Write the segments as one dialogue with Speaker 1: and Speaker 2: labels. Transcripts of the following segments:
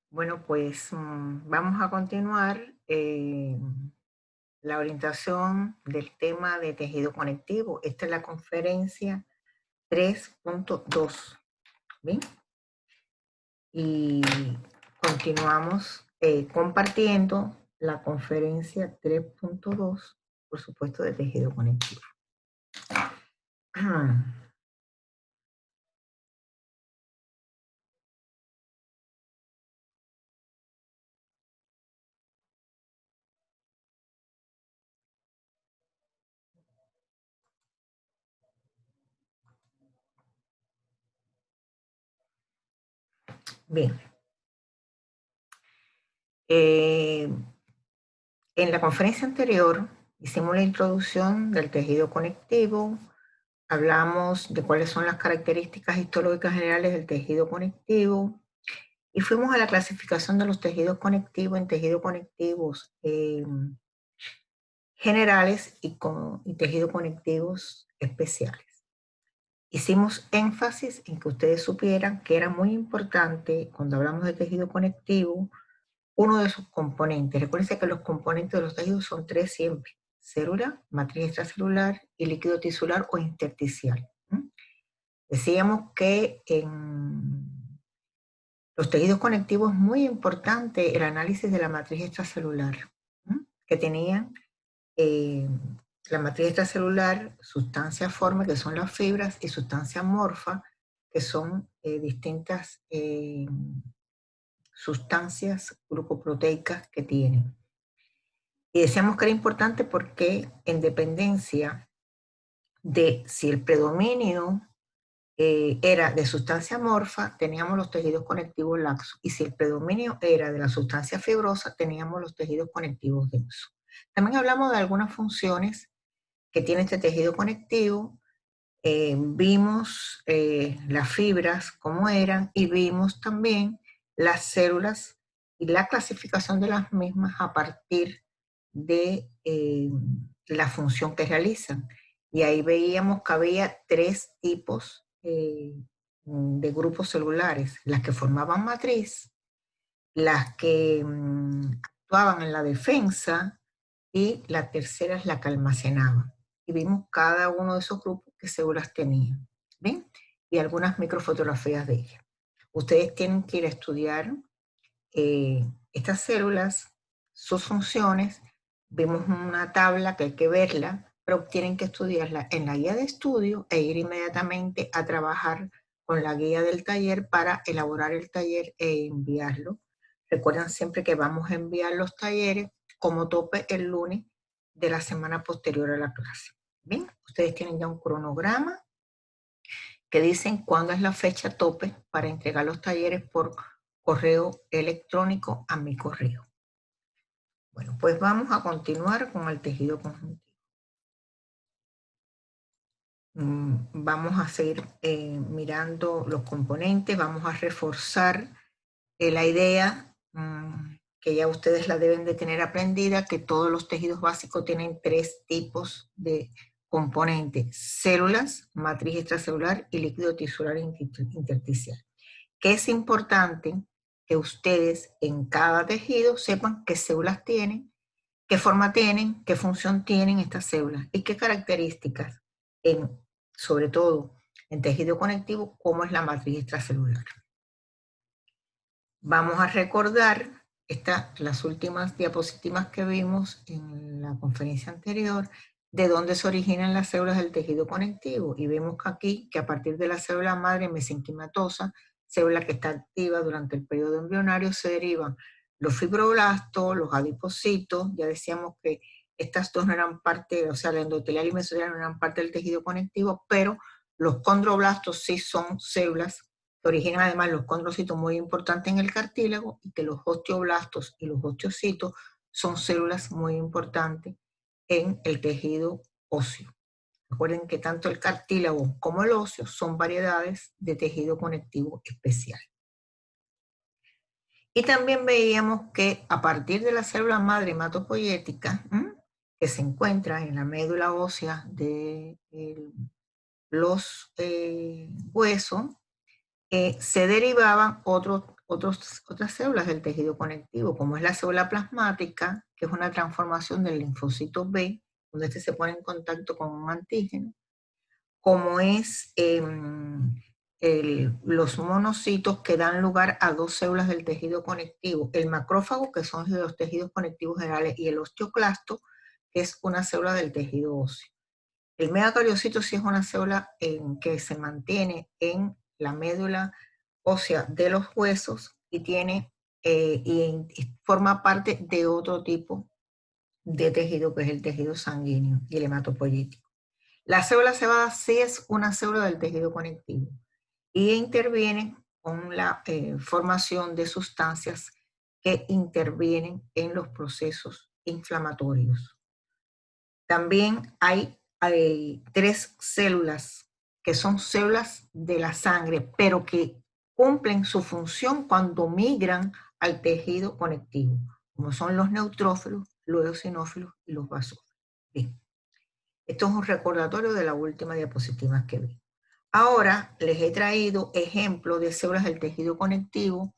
Speaker 1: Bueno, pues vamos a continuar la orientación del tema de tejido conectivo. Esta es la conferencia 3.2, ¿bien? Y continuamos compartiendo la conferencia 3.2, por supuesto, de tejido conectivo. Bien. En la conferencia anterior hicimos la introducción del tejido conectivo. Hablamos de cuáles son las características histológicas generales del tejido conectivo y fuimos a la clasificación de los tejidos conectivos en tejidos conectivos generales y tejidos conectivos especiales. Hicimos énfasis en que ustedes supieran que era muy importante cuando hablamos de tejido conectivo, uno de sus componentes. Recuerden que los componentes de los tejidos son tres siempre: célula, matriz extracelular y líquido tisular o intersticial. Decíamos que en los tejidos conectivos es muy importante el análisis de la matriz extracelular, que tenían la matriz extracelular, sustancia forme, que son las fibras, y sustancia amorfa, que son distintas sustancias glucoproteicas que tienen. Y decíamos que era importante porque en dependencia de si el predominio era de sustancia amorfa, teníamos los tejidos conectivos laxos. Y si el predominio era de la sustancia fibrosa, teníamos los tejidos conectivos densos. También hablamos de algunas funciones que tiene este tejido conectivo. Vimos las fibras, cómo eran, y vimos también las células y la clasificación de las mismas a partir de la función que realizan. Y ahí veíamos que había tres tipos de grupos celulares: las que formaban matriz, las que actuaban en la defensa, y la tercera es la que almacenaba. Y vimos cada uno de esos grupos qué células tenían, ¿ven? Y algunas microfotografías de ellas. Ustedes tienen que ir a estudiar estas células, sus funciones. Vemos una tabla que hay que verla, pero tienen que estudiarla en la guía de estudio e ir inmediatamente a trabajar con la guía del taller para elaborar el taller e enviarlo. Recuerden siempre que vamos a enviar los talleres como tope el lunes de la semana posterior a la clase. Bien, ustedes tienen ya un cronograma que dicen cuándo es la fecha tope para entregar los talleres por correo electrónico a mi correo. Bueno, pues vamos a continuar con el tejido conjuntivo. Vamos a seguir mirando los componentes, vamos a reforzar la idea que ya ustedes la deben de tener aprendida, que todos los tejidos básicos tienen tres tipos de componentes: células, matriz extracelular y líquido tisular intersticial. Que es importante que ustedes en cada tejido sepan qué células tienen, qué forma tienen, qué función tienen estas células y qué características, sobre todo en tejido conectivo, cómo es la matriz extracelular. Vamos a recordar las últimas diapositivas que vimos en la conferencia anterior, de dónde se originan las células del tejido conectivo. Y vemos que aquí, que a partir de la célula madre mesenquimatosa, célula que está activa durante el periodo embrionario, se derivan los fibroblastos, los adipocitos. Ya decíamos que estas dos no eran parte, o sea, la endotelial y mesotelial no eran parte del tejido conectivo, pero los condroblastos sí son células que originan además los condrocitos, muy importantes en el cartílago, y que los osteoblastos y los osteocitos son células muy importantes en el tejido óseo. Recuerden que tanto el cartílago como el óseo son variedades de tejido conectivo especial. Y también veíamos que a partir de la célula madre hematopoyética, que se encuentra en la médula ósea de los huesos, se derivaban otros otras células del tejido conectivo, como es la célula plasmática, que es una transformación del linfocito B, donde este se pone en contacto con un antígeno, como es los monocitos que dan lugar a dos células del tejido conectivo, el macrófago, que son de los tejidos conectivos generales, y el osteoclasto, que es una célula del tejido óseo. El megacariocito sí es una célula que se mantiene en la médula ósea de los huesos y forma parte de otro tipo de tejido, que es el tejido sanguíneo y el hematopoyético. La célula cebada sí es una célula del tejido conectivo y interviene con la formación de sustancias que intervienen en los procesos inflamatorios. También hay 3 células que son células de la sangre, pero que cumplen su función cuando migran al tejido conectivo, como son los neutrófilos, los eosinófilos y los basófilos. Bien. Esto es un recordatorio de la última diapositiva que vi. Ahora les he traído ejemplos de células del tejido conectivo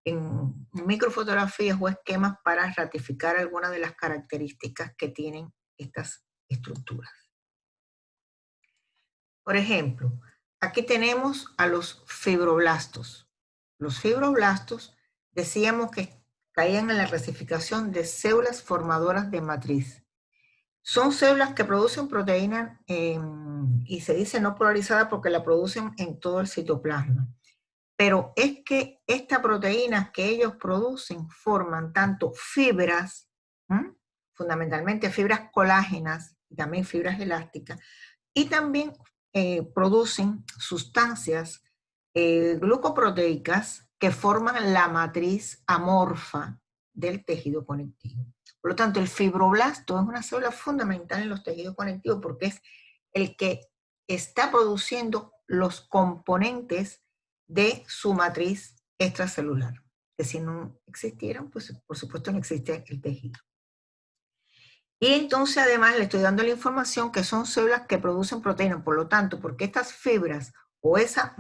Speaker 1: en microfotografías o esquemas para ratificar algunas de las características que tienen estas estructuras. Por ejemplo, aquí tenemos a los fibroblastos. Los fibroblastos decíamos que caían en la clasificación de células formadoras de matriz. Son células que producen proteína y se dice no polarizada porque la producen en todo el citoplasma. Pero es que estas proteínas que ellos producen forman tanto fibras, fundamentalmente fibras colágenas y también fibras elásticas, y también producen sustancias glucoproteicas que forman la matriz amorfa del tejido conectivo. Por lo tanto, el fibroblasto es una célula fundamental en los tejidos conectivos porque es el que está produciendo los componentes de su matriz extracelular, que si no existieran, pues por supuesto no existe el tejido. Y entonces además le estoy dando la información que son células que producen proteínas, por lo tanto, porque estas fibras o esa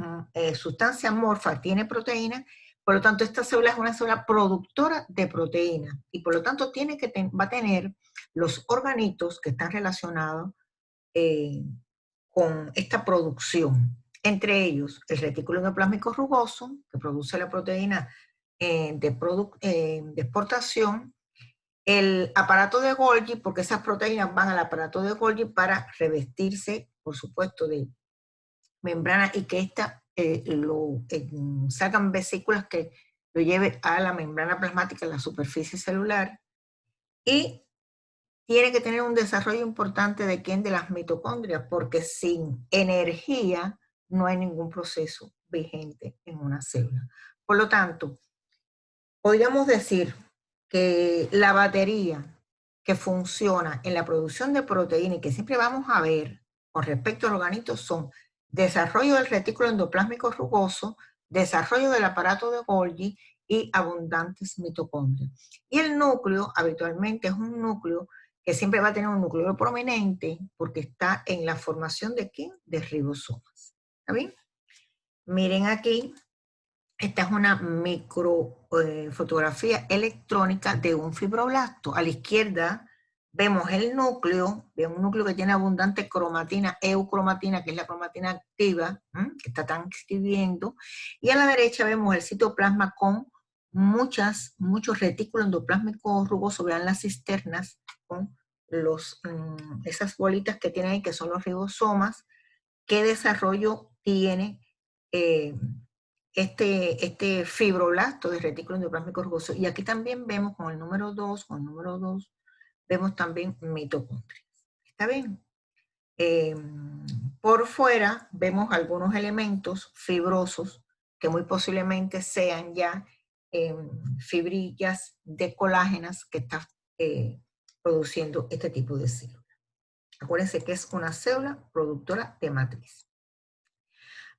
Speaker 1: sustancia amorfa tiene proteína, por lo tanto esta célula es una célula productora de proteína y por lo tanto va a tener los organitos que están relacionados con esta producción. Entre ellos, el retículo endoplásmico rugoso, que produce la proteína de exportación, el aparato de Golgi, porque esas proteínas van al aparato de Golgi para revestirse, por supuesto, de membrana y que salgan vesículas que lo lleve a la membrana plasmática, a la superficie celular, y tiene que tener un desarrollo importante de las mitocondrias, porque sin energía no hay ningún proceso vigente en una célula. Por lo tanto, podríamos decir que la batería que funciona en la producción de proteína y que siempre vamos a ver con respecto al organito son desarrollo del retículo endoplásmico rugoso, desarrollo del aparato de Golgi y abundantes mitocondrias. Y el núcleo habitualmente es un núcleo que siempre va a tener un núcleo prominente porque está en la formación de ¿qué? De ribosomas. ¿Está bien? Miren aquí. Esta es una microfotografía electrónica de un fibroblasto. A la izquierda vemos el núcleo, vemos un núcleo que tiene abundante cromatina, eucromatina, que es la cromatina activa, que está transcribiendo, y a la derecha vemos el citoplasma con muchos retículos endoplásmicos rugosos, vean las cisternas con esas bolitas que tienen ahí, que son los ribosomas. ¿Qué desarrollo tiene este fibroblasto de retículo endoplásmico rugoso? Y aquí también vemos con el número 2, vemos también mitocondrias. ¿Está bien? Por fuera vemos algunos elementos fibrosos que muy posiblemente sean ya fibrillas de colágenas que están produciendo este tipo de célula. Acuérdense que es una célula productora de matriz.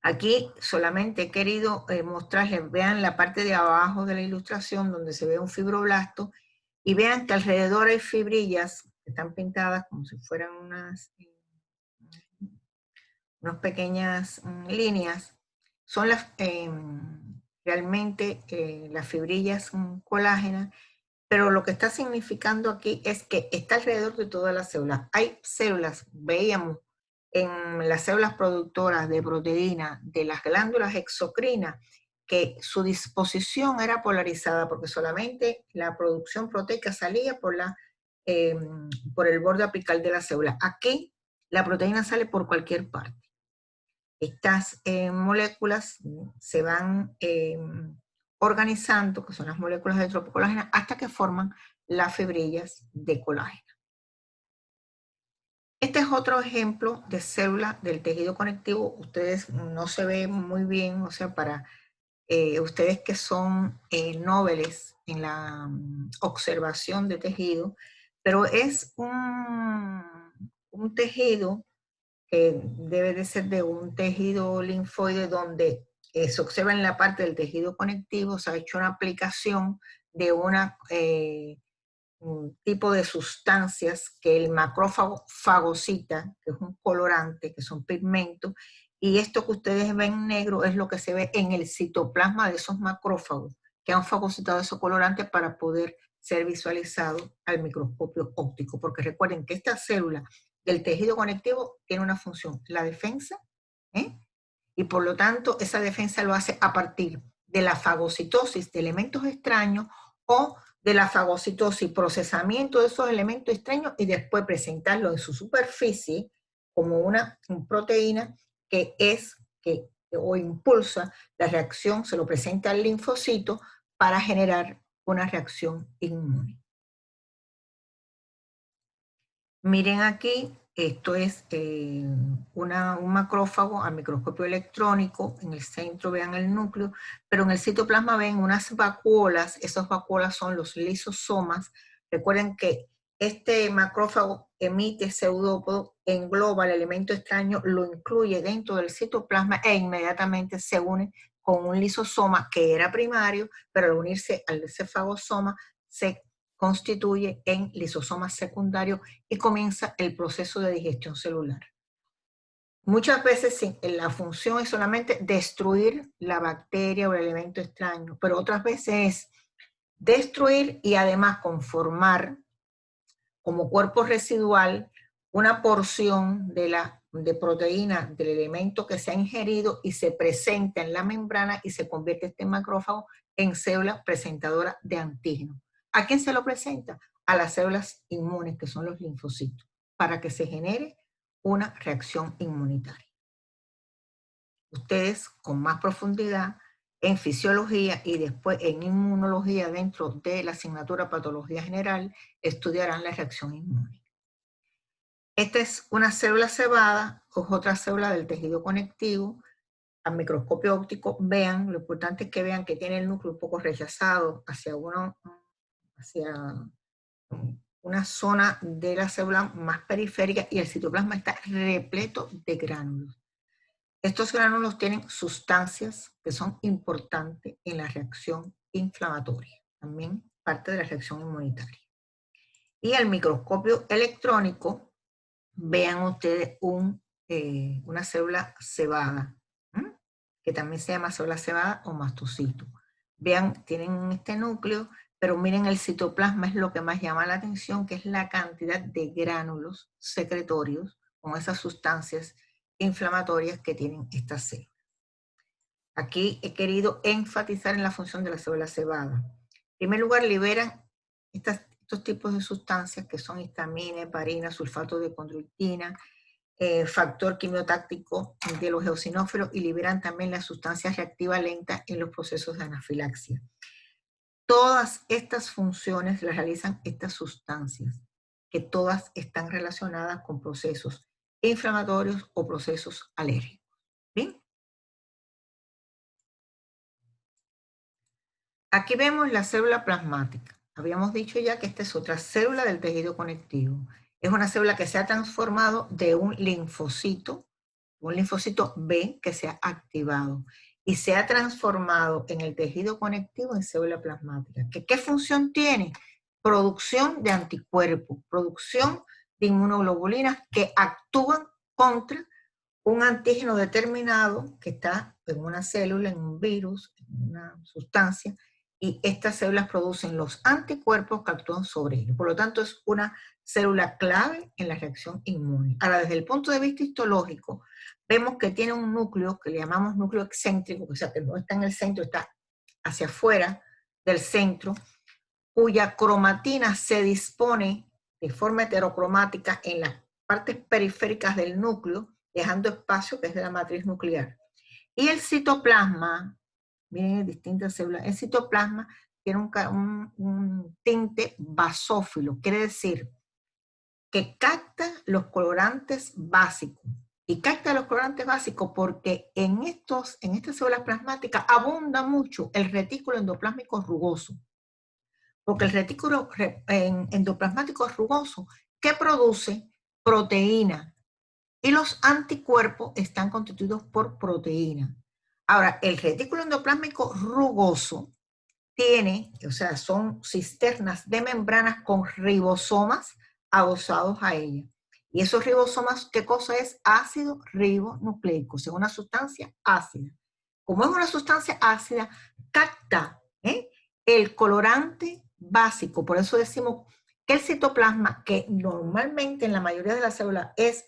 Speaker 1: Aquí solamente he querido mostrarles, vean la parte de abajo de la ilustración donde se ve un fibroblasto y vean que alrededor hay fibrillas que están pintadas como si fueran unas pequeñas líneas. Son realmente las fibrillas colágenas, pero lo que está significando aquí es que está alrededor de todas las células. Hay células, veíamos en las células productoras de proteína de las glándulas exocrinas, que su disposición era polarizada porque solamente la producción proteica salía por el borde apical de la célula. Aquí la proteína sale por cualquier parte. Estas moléculas se van organizando, que son las moléculas de tropocolágena, hasta que forman las fibrillas de colágeno. Este es otro ejemplo de célula del tejido conectivo. Ustedes no se ven muy bien, o sea, para ustedes que son noveles en la observación de tejido, pero es un tejido que debe de ser de un tejido linfoide donde se observa en la parte del tejido conectivo, se ha hecho una aplicación de un tipo de sustancias que el macrófago fagocita, que es un colorante, que son pigmentos, y esto que ustedes ven negro es lo que se ve en el citoplasma de esos macrófagos que han fagocitado esos colorantes para poder ser visualizados al microscopio óptico, porque recuerden que esta célula del tejido conectivo tiene una función, la defensa, ¿eh? Y por lo tanto esa defensa lo hace a partir de la fagocitosis de elementos extraños o de la fagocitosis, procesamiento de esos elementos extraños y después presentarlo en su superficie como una proteína que o impulsa la reacción, se lo presenta al linfocito para generar una reacción inmune. Miren aquí, esto es un macrófago al microscopio electrónico, en el centro vean el núcleo, pero en el citoplasma ven unas vacuolas, esas vacuolas son los lisosomas. Recuerden que este macrófago emite pseudópodo, engloba el elemento extraño, lo incluye dentro del citoplasma e inmediatamente se une con un lisosoma que era primario, pero al unirse al cefagosoma se constituye en lisosomas secundarios y comienza el proceso de digestión celular. Muchas veces la función es solamente destruir la bacteria o el elemento extraño, pero otras veces es destruir y además conformar como cuerpo residual una porción de proteína del elemento que se ha ingerido y se presenta en la membrana y se convierte este macrófago en célula presentadora de antígeno. ¿A quién se lo presenta? A las células inmunes, que son los linfocitos, para que se genere una reacción inmunitaria. Ustedes, con más profundidad en fisiología y después en inmunología dentro de la asignatura Patología General, estudiarán la reacción inmune. Esta es una célula cebada, o es otra célula del tejido conectivo. Al microscopio óptico, vean, lo importante es que vean que tiene el núcleo un poco rechazado hacia una zona de la célula más periférica y el citoplasma está repleto de gránulos. Estos gránulos tienen sustancias que son importantes en la reacción inflamatoria, también parte de la reacción inmunitaria. Y al microscopio electrónico, vean ustedes una célula cebada, que también se llama célula cebada o mastocito. Vean, tienen este núcleo, pero miren el citoplasma es lo que más llama la atención, que es la cantidad de gránulos secretorios con esas sustancias inflamatorias que tienen estas células. Aquí he querido enfatizar en la función de la célula cebada. En primer lugar, liberan estos tipos de sustancias que son histamina, heparina, sulfato de condroitina, factor quimiotáctico de los eosinófilos y liberan también las sustancias reactivas lentas en los procesos de anafilaxia. Todas estas funciones las realizan estas sustancias, que todas están relacionadas con procesos inflamatorios o procesos alérgicos. ¿Bien? Aquí vemos la célula plasmática. Habíamos dicho ya que esta es otra célula del tejido conectivo. Es una célula que se ha transformado de un linfocito B que se ha activado y se ha transformado en el tejido conectivo en célula plasmática. ¿Qué función tiene? Producción de anticuerpos, producción de inmunoglobulinas que actúan contra un antígeno determinado que está en una célula, en un virus, en una sustancia, y estas células producen los anticuerpos que actúan sobre ellos. Por lo tanto, es una célula clave en la reacción inmune. Ahora, desde el punto de vista histológico, vemos que tiene un núcleo que le llamamos núcleo excéntrico, o sea, que no está en el centro, está hacia afuera del centro, cuya cromatina se dispone de forma heterocromática en las partes periféricas del núcleo, dejando espacio que es de la matriz nuclear. Y el citoplasma, miren, distintas células, el citoplasma tiene un tinte basófilo, quiere decir que capta los colorantes básicos. Y capta los colorantes básicos porque en estas células plasmáticas abunda mucho el retículo endoplásmico rugoso. Porque el retículo endoplasmático rugoso, ¿qué produce? Proteína. Y los anticuerpos están constituidos por proteína. Ahora, el retículo endoplásmico rugoso tiene, o sea, son cisternas de membranas con ribosomas adosados a ella. Y esos ribosomas, ¿qué cosa es? Ácido ribonucleico, o sea, una sustancia ácida. Como es una sustancia ácida, capta el colorante básico. Por eso decimos que el citoplasma, que normalmente en la mayoría de las células es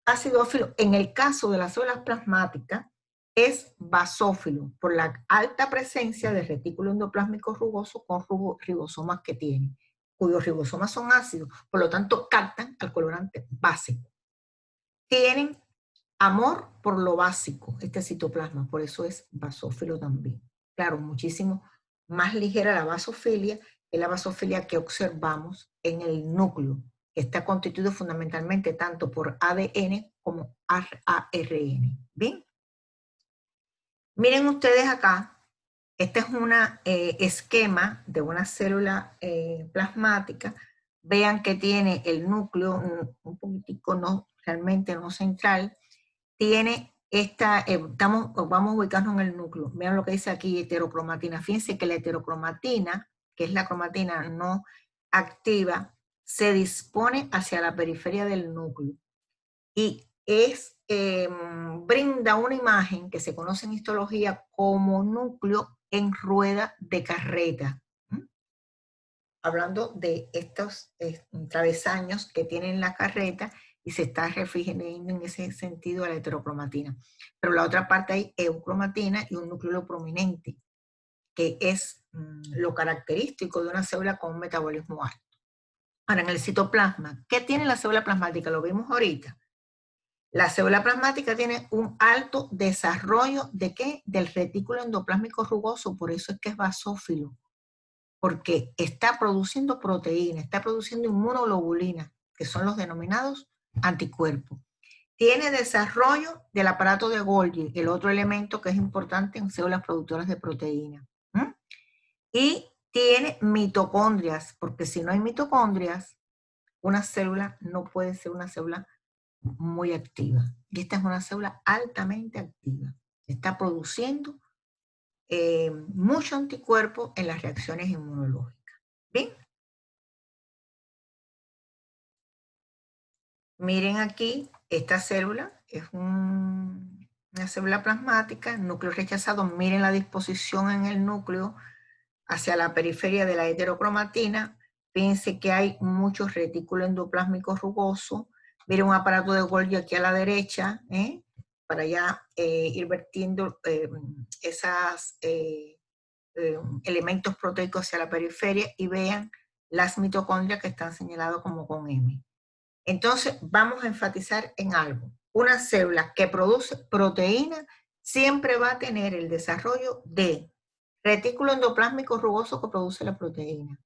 Speaker 1: acidófilo, en el caso de las células plasmáticas, es basófilo por la alta presencia de retículo endoplásmico rugoso con ribosomas que tiene, cuyos ribosomas son ácidos, por lo tanto captan al colorante básico. Tienen amor por lo básico, este citoplasma, por eso es basófilo también. Claro, muchísimo más ligera la basofilia que la basofilia que observamos en el núcleo, que está constituido fundamentalmente tanto por ADN como ARN. ¿Bien? Miren ustedes acá, este es un esquema de una célula plasmática. Vean que tiene el núcleo un poquitico, no, realmente no central. Tiene esta, vamos a ubicarnos en el núcleo. Vean lo que dice aquí, heterocromatina. Fíjense que la heterocromatina, que es la cromatina no activa, se dispone hacia la periferia del núcleo. Y brinda una imagen que se conoce en histología como núcleo en rueda de carreta. Hablando de estos travesaños que tienen la carreta y se está refiriendo en ese sentido a la heterocromatina. Pero la otra parte hay eucromatina y un núcleo prominente, que es lo característico de una célula con un metabolismo alto. Ahora, en el citoplasma, ¿qué tiene la célula plasmática? Lo vimos ahorita. La célula plasmática tiene un alto desarrollo ¿de qué? Del retículo endoplásmico rugoso, por eso es que es basófilo, porque está produciendo proteína, está produciendo inmunoglobulina, que son los denominados anticuerpos. Tiene desarrollo del aparato de Golgi, el otro elemento que es importante en células productoras de proteína. Y tiene mitocondrias, porque si no hay mitocondrias, una célula no puede ser una célula muy activa. Y esta es una célula altamente activa. Está produciendo mucho anticuerpo en las reacciones inmunológicas. ¿Bien? Miren aquí, esta célula es una célula plasmática, núcleo rechazado. Miren la disposición en el núcleo hacia la periferia de la heterocromatina. Fíjense que hay muchos retículos endoplasmicos rugosos. Miren un aparato de Golgi aquí a la derecha, para ya ir vertiendo esos elementos proteicos hacia la periferia y vean las mitocondrias que están señaladas como con M. Entonces, vamos a enfatizar en algo. Una célula que produce proteína siempre va a tener el desarrollo de retículo endoplásmico rugoso que produce la proteína,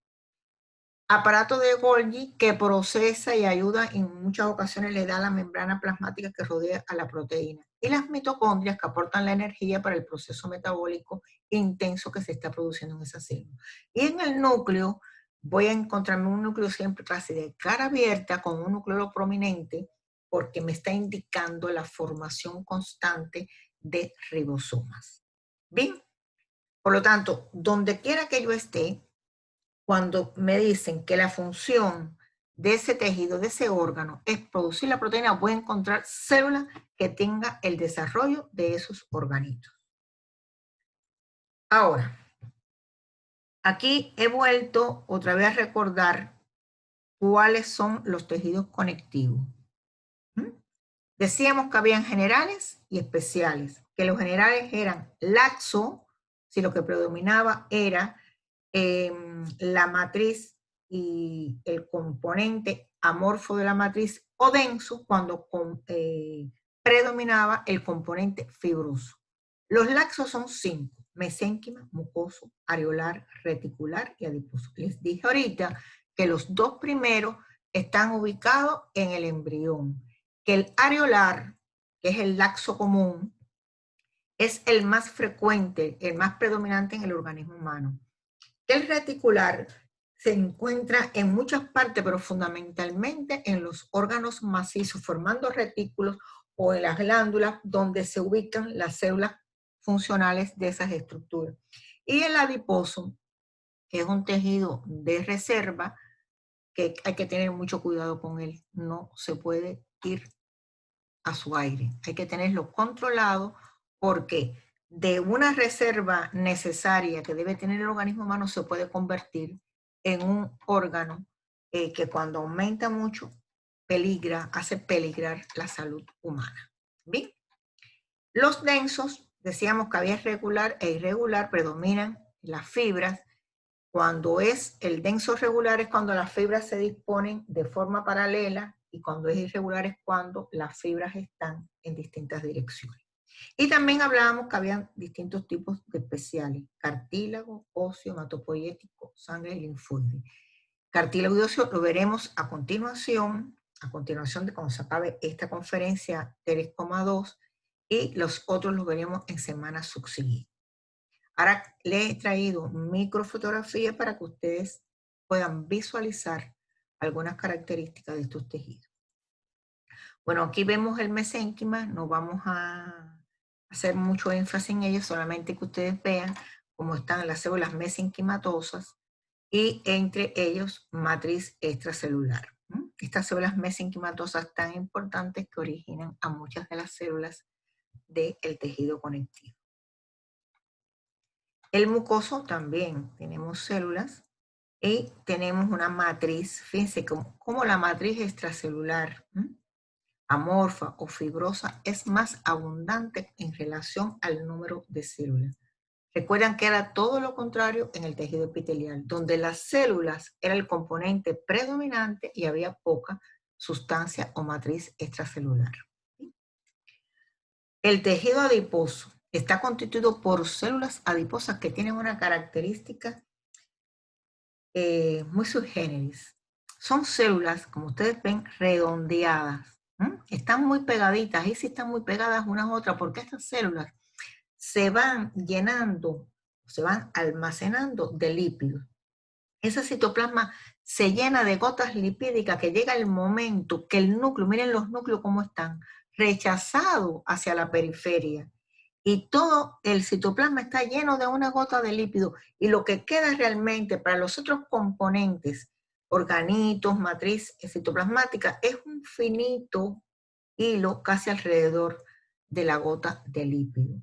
Speaker 1: aparato de Golgi que procesa y ayuda, en muchas ocasiones le da la membrana plasmática que rodea a la proteína, y las mitocondrias que aportan la energía para el proceso metabólico intenso que se está produciendo en esa célula. Y en el núcleo voy a encontrarme un núcleo siempre casi de cara abierta con un núcleo prominente, porque me está indicando la formación constante de ribosomas. Bien, por lo tanto, donde quiera que yo esté, cuando me dicen que la función de ese tejido, de ese órgano, es producir la proteína, voy a encontrar células que tengan el desarrollo de esos organitos. Ahora, aquí he vuelto otra vez a recordar cuáles son los tejidos conectivos. Decíamos que habían generales y especiales, que los generales eran laxo, si lo que predominaba era la matriz y el componente amorfo de la matriz, o denso cuando predominaba el componente fibroso. Los laxos son 5: mesénquima, mucoso, areolar, reticular y adiposo. Les dije ahorita que los 2 primeros están ubicados en el embrión, que el areolar, que es el laxo común, es el más frecuente, el más predominante en el organismo humano. El reticular se encuentra en muchas partes, pero fundamentalmente en los órganos macizos, formando retículos o en las glándulas donde se ubican las células funcionales de esas estructuras. Y el adiposo, que es un tejido de reserva, que hay que tener mucho cuidado con él. No se puede ir a su aire. Hay que tenerlo controlado porque de una reserva necesaria que debe tener el organismo humano se puede convertir en un órgano que cuando aumenta mucho peligra, hace peligrar la salud humana. Bien, los densos, decíamos que había regular e irregular, predominan las fibras. Cuando es el denso regular es cuando las fibras se disponen de forma paralela, y cuando es irregular es cuando las fibras están en distintas direcciones. Y también hablábamos que había distintos tipos de especiales: cartílago, óseo, hematopoyético, sangre y linfoide. Cartílago y óseo lo veremos a continuación de cuando se acabe esta conferencia 3,2, y los otros los veremos en semanas subsiguientes. Ahora les he traído microfotografías para que ustedes puedan visualizar algunas características de estos tejidos. Bueno, aquí vemos el mesénquima, no vamos a hacer mucho énfasis en ello, solamente que ustedes vean cómo están las células mesenquimatosas y entre ellos matriz extracelular. Estas células mesenquimatosas tan importantes que originan a muchas de las células del tejido conectivo. El mucoso también tenemos células y tenemos una matriz, fíjense como la matriz extracelular, amorfa o fibrosa, es más abundante en relación al número de células. Recuerdan que era todo lo contrario en el tejido epitelial, donde las células era el componente predominante y había poca sustancia o matriz extracelular. El tejido adiposo está constituido por células adiposas que tienen una característica muy subgéneris. Son células, como ustedes ven, redondeadas. Están muy pegaditas, y sí están muy pegadas unas a otras, porque estas células se van llenando, se van almacenando de lípidos. Ese citoplasma se llena de gotas lipídicas que llega el momento que el núcleo, miren los núcleos cómo están, rechazados hacia la periferia. Y todo el citoplasma está lleno de una gota de lípido, y lo que queda realmente para los otros componentes, organitos, matriz citoplasmática, es un finito hilo casi alrededor de la gota de lípido.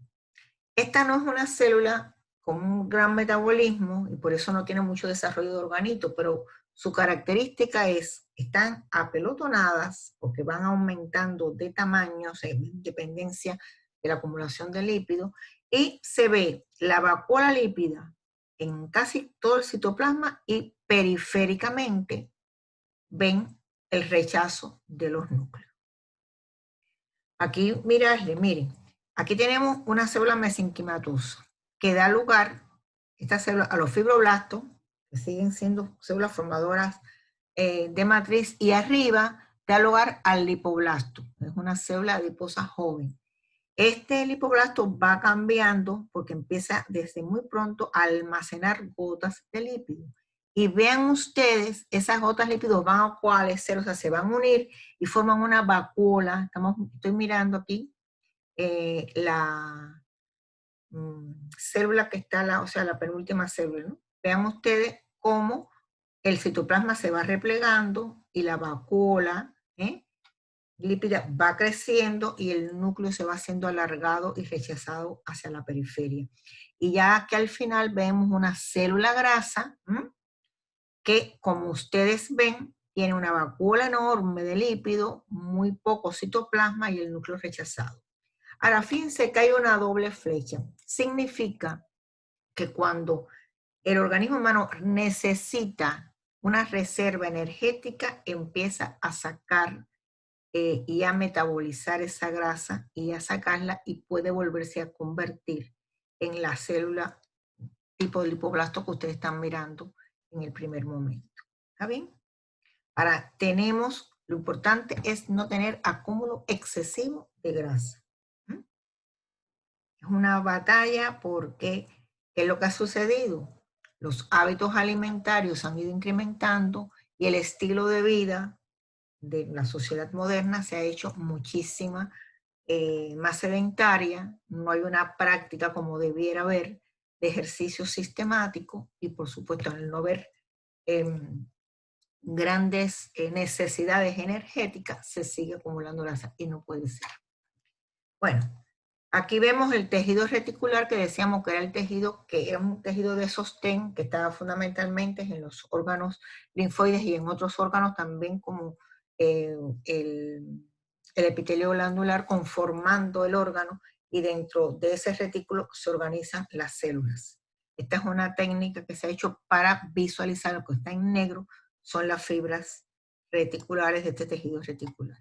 Speaker 1: Esta no es una célula con un gran metabolismo y por eso no tiene mucho desarrollo de organito, pero su característica es, están apelotonadas porque van aumentando de tamaño en dependencia de la acumulación de lípidos, y se ve la vacuola lípida en casi todo el citoplasma, y periféricamente ven el rechazo de los núcleos. Aquí, miren, aquí tenemos una célula mesenquimatosa que da lugar, esta célula, a los fibroblastos, que siguen siendo células formadoras de matriz, y arriba da lugar al lipoblasto, es una célula adiposa joven. Este lipoblasto va cambiando porque empieza desde muy pronto a almacenar gotas de lípido. Y vean ustedes, esas gotas de lípidos van a coalescer, o sea, se van a unir y forman una vacuola. Estoy mirando aquí la célula que está, o sea, la penúltima célula, ¿no? Vean ustedes cómo el citoplasma se va replegando y la vacuola lípida va creciendo y el núcleo se va haciendo alargado y rechazado hacia la periferia. Y ya que al final vemos una célula grasa que, como ustedes ven, tiene una vacuola enorme de lípido, muy poco citoplasma y el núcleo rechazado. Ahora, fíjense que hay una doble flecha. Significa que cuando el organismo humano necesita una reserva energética, empieza a sacar y a metabolizar esa grasa y a sacarla y puede volverse a convertir en la célula tipo de lipoblasto que ustedes están mirando en el primer momento. ¿Está bien? Ahora, lo importante es no tener acúmulo excesivo de grasa. ¿Mm? Es una batalla porque, ¿qué es lo que ha sucedido? Los hábitos alimentarios han ido incrementando y el estilo de vida de la sociedad moderna se ha hecho muchísima más sedentaria, no hay una práctica como debiera haber de ejercicio sistemático y por supuesto al no haber grandes necesidades energéticas se sigue acumulando grasa y no puede ser. Bueno, aquí vemos el tejido reticular que decíamos que era el tejido, que era un tejido de sostén que estaba fundamentalmente en los órganos linfoides y en otros órganos también como el epitelio glandular conformando el órgano y dentro de ese retículo se organizan las células. Esta es una técnica que se ha hecho para visualizar lo que está en negro, son las fibras reticulares de este tejido reticular.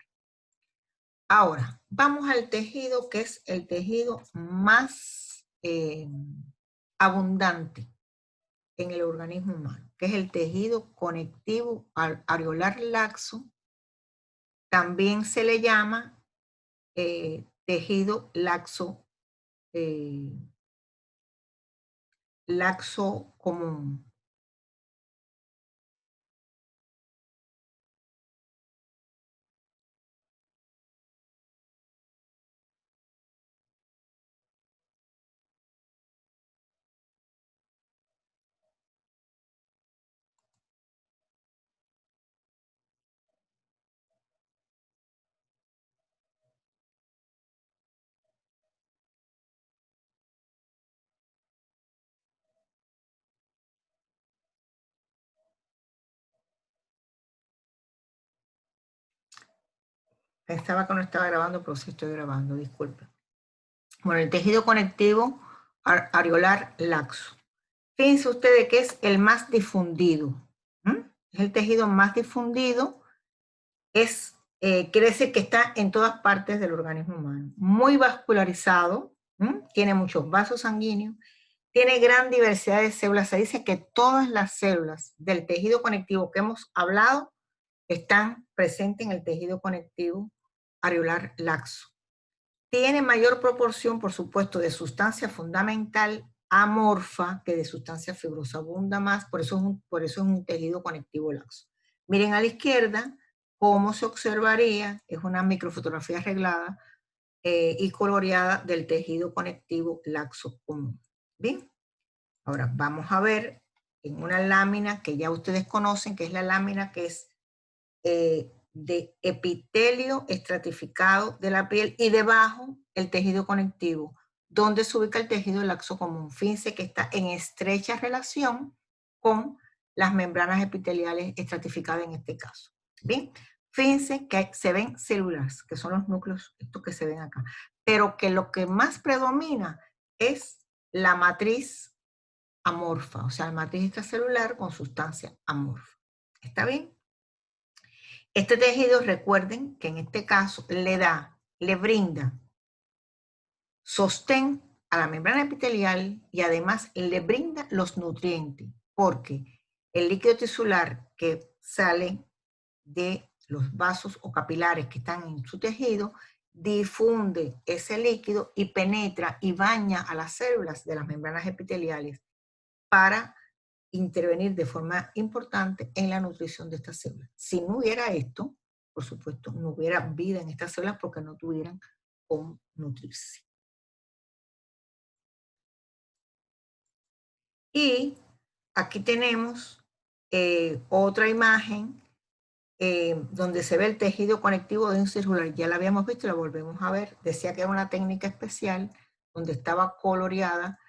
Speaker 1: Ahora, vamos al tejido que es el tejido más abundante en el organismo humano, que es el tejido conectivo areolar laxo. También se le llama tejido laxo común. Pensaba que no estaba grabando, pero sí estoy grabando, disculpen. Bueno, el tejido conectivo areolar laxo. Fíjense ustedes que es el más difundido. Es el tejido más difundido. Quiere decir que está en todas partes del organismo humano. Muy vascularizado, tiene muchos vasos sanguíneos, tiene gran diversidad de células. Se dice que todas las células del tejido conectivo que hemos hablado están presentes en el tejido conectivo areolar laxo. Tiene mayor proporción, por supuesto, de sustancia fundamental amorfa que de sustancia fibrosa. Abunda más, por eso es un tejido conectivo laxo. Miren a la izquierda cómo se observaría, es una microfotografía arreglada y coloreada del tejido conectivo laxo común. Bien, ahora vamos a ver en una lámina que ya ustedes conocen, que es la lámina que es de epitelio estratificado de la piel y debajo el tejido conectivo, donde se ubica el tejido laxo común. Fíjense que está en estrecha relación con las membranas epiteliales estratificadas en este caso. Bien, fíjense que se ven células, que son los núcleos, estos que se ven acá, pero que lo que más predomina es la matriz amorfa, o sea, la matriz extracelular con sustancia amorfa. ¿Está bien? Este tejido, recuerden que en este caso le brinda sostén a la membrana epitelial y además le brinda los nutrientes, porque el líquido tisular que sale de los vasos o capilares que están en su tejido difunde ese líquido y penetra y baña a las células de las membranas epiteliales para intervenir de forma importante en la nutrición de estas células. Si no hubiera esto, por supuesto, no hubiera vida en estas células porque no tuvieran cómo nutrirse. Y aquí tenemos otra imagen donde se ve el tejido conectivo denso-irregular. Ya la habíamos visto y la volvemos a ver. Decía que era una técnica especial donde estaba coloreada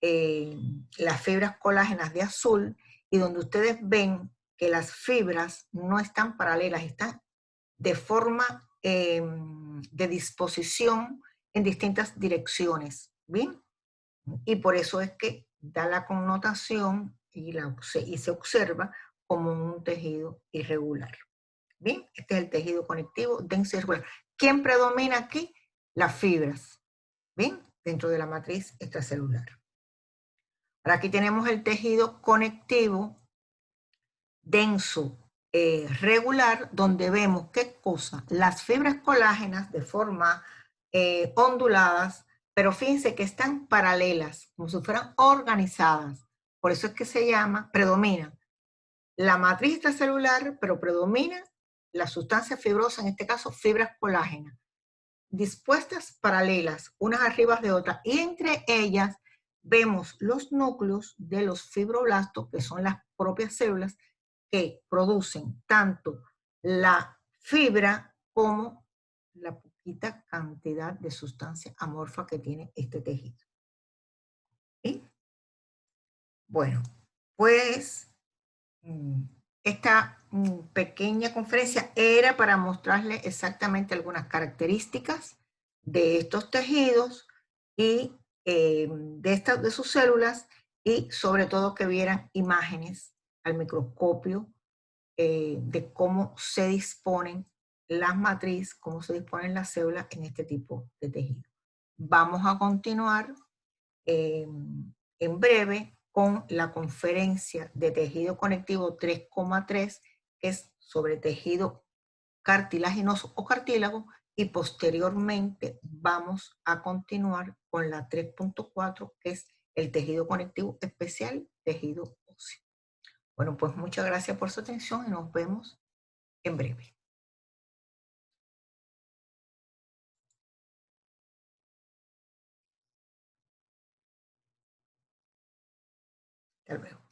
Speaker 1: las fibras colágenas de azul y donde ustedes ven que las fibras no están paralelas, están de forma de disposición en distintas direcciones, ¿bien? Y por eso es que da la connotación y se observa como un tejido irregular. ¿Bien? Este es el tejido conectivo denso y irregular. ¿Quién predomina aquí? Las fibras, ¿bien? Dentro de la matriz extracelular. Ahora aquí tenemos el tejido conectivo denso regular, donde vemos qué cosa, las fibras colágenas de forma onduladas, pero fíjense que están paralelas, como si fueran organizadas. Por eso es que se llama, predomina la matriz extracelular, pero predomina la sustancia fibrosa, en este caso fibras colágenas, dispuestas paralelas, unas arriba de otras, y entre ellas vemos los núcleos de los fibroblastos, que son las propias células que producen tanto la fibra como la poquita cantidad de sustancia amorfa que tiene este tejido. ¿Sí? Bueno, pues esta pequeña conferencia era para mostrarles exactamente algunas características de estos tejidos y de sus células, y sobre todo que vieran imágenes al microscopio de cómo se disponen las matrices, cómo se disponen las células en este tipo de tejido. Vamos a continuar en breve con la conferencia de tejido conectivo 3,3, que es sobre tejido cartilaginoso o cartílago, y posteriormente vamos a continuar con la 3,4, que es el tejido conectivo especial, tejido óseo. Bueno, pues muchas gracias por su atención y nos vemos en breve. Hasta luego.